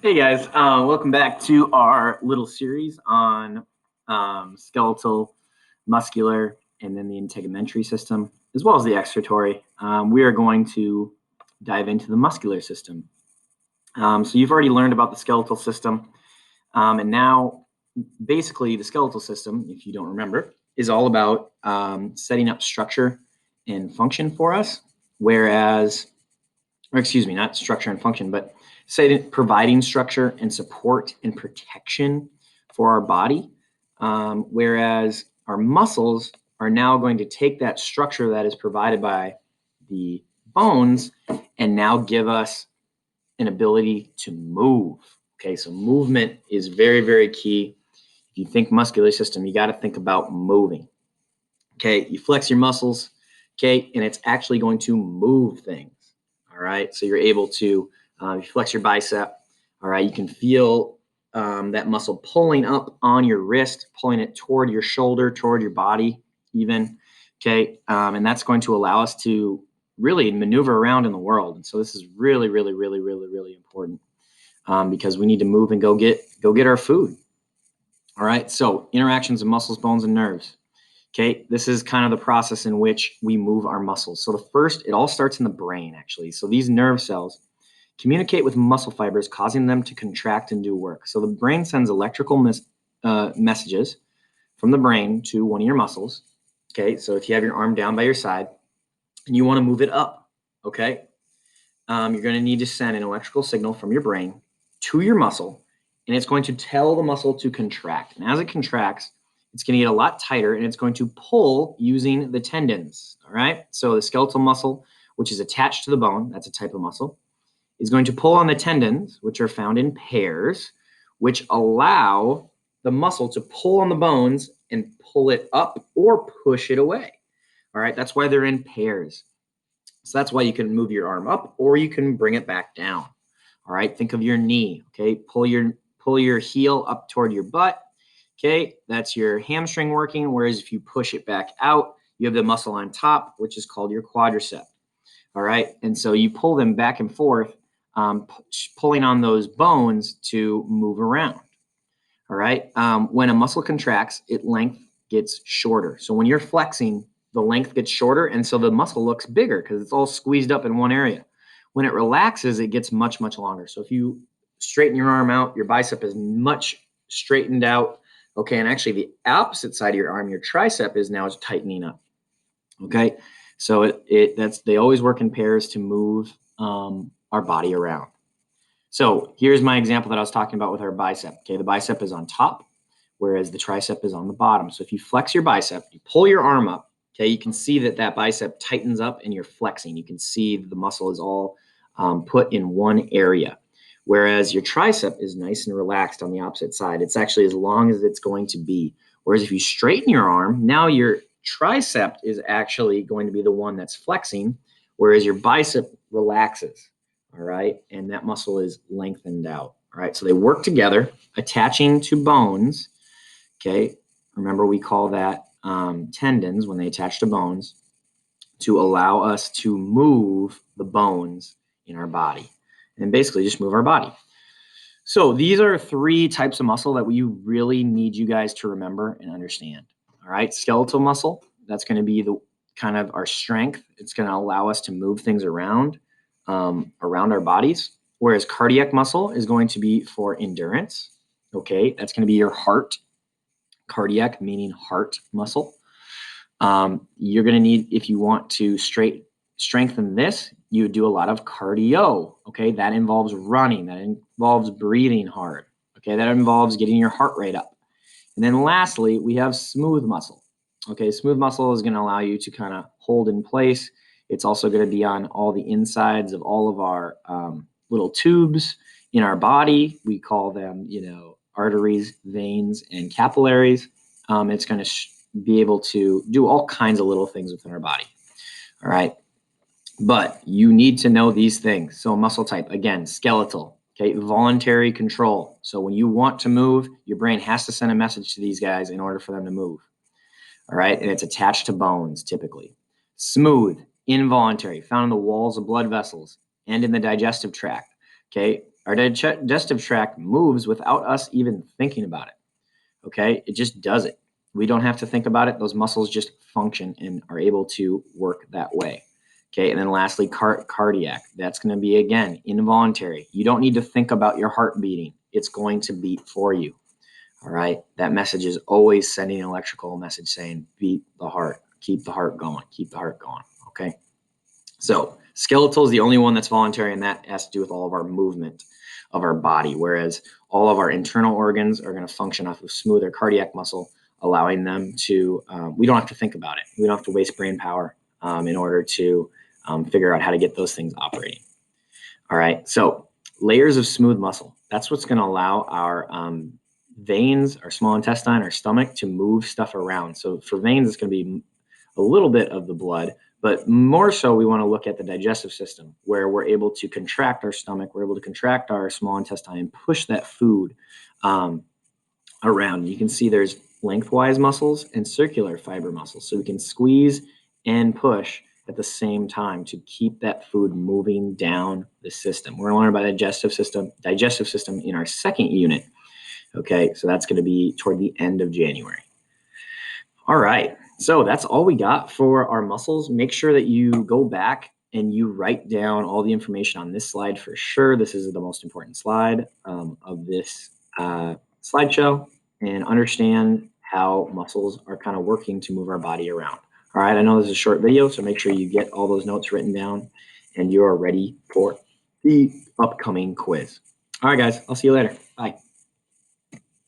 Hey guys, welcome back to our little series on skeletal, muscular, and then the integumentary system, as well as the excretory. We are going to dive into the muscular system. So you've already learned about the skeletal system, and now basically the skeletal system, if you don't remember, is all about setting up structure and function for us, not structure and function, but providing structure and support and protection for our body. Whereas our muscles are now going to take that structure that is provided by the bones and now give us an ability to move. Okay, so movement is very, very key. If you think muscular system, you got to think about moving. Okay, you flex your muscles, okay, and it's actually going to move things. All right, so you're able to you flex your bicep. All right, you can feel that muscle pulling up on your wrist, pulling it toward your shoulder, toward your body, even. Okay, and that's going to allow us to really maneuver around in the world. And so this is really, really, really, really, really important because we need to move and go get our food. All right, so interactions of muscles, bones, and nerves. Okay, this is kind of the process in which we move our muscles. So it all starts in the brain, actually. So these nerve cells communicate with muscle fibers, causing them to contract and do work. So the brain sends electrical messages from the brain to one of your muscles. Okay, so if you have your arm down by your side and you want to move it up, okay, you're going to need to send an electrical signal from your brain to your muscle, and it's going to tell the muscle to contract. And as it contracts, it's going to get a lot tighter, and it's going to pull using the tendons. All right, so the skeletal muscle, which is attached to the bone, that's a type of muscle, is going to pull on the tendons, which are found in pairs, which allow the muscle to pull on the bones and pull it up or push it away. All right, that's why they're in pairs. So that's why you can move your arm up or you can bring it back down. All right, think of your knee. Okay, pull your heel up toward your butt. Okay, that's your hamstring working. Whereas if you push it back out, you have the muscle on top, which is called your quadricep. All right, and so you pull them back and forth, pulling on those bones to move around. All right, when a muscle contracts, its length gets shorter. So when you're flexing, the length gets shorter, and so the muscle looks bigger because it's all squeezed up in one area. When it relaxes, it gets much, much longer. So if you straighten your arm out, your bicep is much straightened out. Okay, and actually the opposite side of your arm, your tricep, is now tightening up. Okay, so they always work in pairs to move our body around. So here's my example that I was talking about with our bicep. Okay, the bicep is on top, whereas the tricep is on the bottom. So if you flex your bicep, you pull your arm up, okay, you can see that bicep tightens up and you're flexing. You can see the muscle is all put in one area, whereas your tricep is nice and relaxed on the opposite side. It's actually as long as it's going to be. Whereas if you straighten your arm, now your tricep is actually going to be the one that's flexing, whereas your bicep relaxes. All right, and that muscle is lengthened out. All right, so they work together, attaching to bones. Okay, remember we call that tendons when they attach to bones to allow us to move the bones in our body and basically just move our body. So these are three types of muscle that we really need you guys to remember and understand. All right, skeletal muscle, that's going to be the kind of our strength. It's going to allow us to move things around our bodies. Whereas cardiac muscle is going to be for endurance. Okay, that's going to be your heart. Cardiac meaning heart muscle. You're going to need, if you want to strengthen this, you would do a lot of cardio. Okay, that involves running, that involves breathing hard. Okay, that involves getting your heart rate up. And then lastly, we have smooth muscle. Okay, smooth muscle is going to allow you to kind of hold in place. It's also going to be on all the insides of all of our little tubes in our body. We call them, arteries, veins, and capillaries. It's going to be able to do all kinds of little things within our body. All right. But you need to know these things. So muscle type, again, skeletal. Okay, voluntary control. So when you want to move, your brain has to send a message to these guys in order for them to move. All right, and it's attached to bones typically. Smooth, involuntary, found in the walls of blood vessels and in the digestive tract. Okay, Our digestive tract moves without us even thinking about it. Okay, it just does it. We don't have to think about it. Those muscles just function and are able to work that way. Okay, and then lastly, cardiac. That's going to be, again, involuntary. You don't need to think about your heart beating. It's going to beat for you. All right, that message is always sending an electrical message saying, beat the heart, keep the heart going, keep the heart going. Okay, so skeletal is the only one that's voluntary, and that has to do with all of our movement of our body, whereas all of our internal organs are going to function off of smoother cardiac muscle, allowing them to, we don't have to think about it. We don't have to waste brain power in order to figure out how to get those things operating. All right, so layers of smooth muscle. That's what's going to allow our veins, our small intestine, our stomach to move stuff around. So for veins, it's going to be a little bit of the blood, but more so we want to look at the digestive system, where we're able to contract our stomach, we're able to contract our small intestine and push that food around. You can see there's lengthwise muscles and circular fiber muscles. So we can squeeze and push at the same time to keep that food moving down the system. We're going to learn about digestive system in our second unit. Okay, so that's going to be toward the end of January. All right, so that's all we got for our muscles. Make sure that you go back and you write down all the information on this slide for sure. This is the most important slide of this slideshow, and understand how muscles are kind of working to move our body around. All right, I know this is a short video, so make sure you get all those notes written down and you are ready for the upcoming quiz. All right, guys, I'll see you later.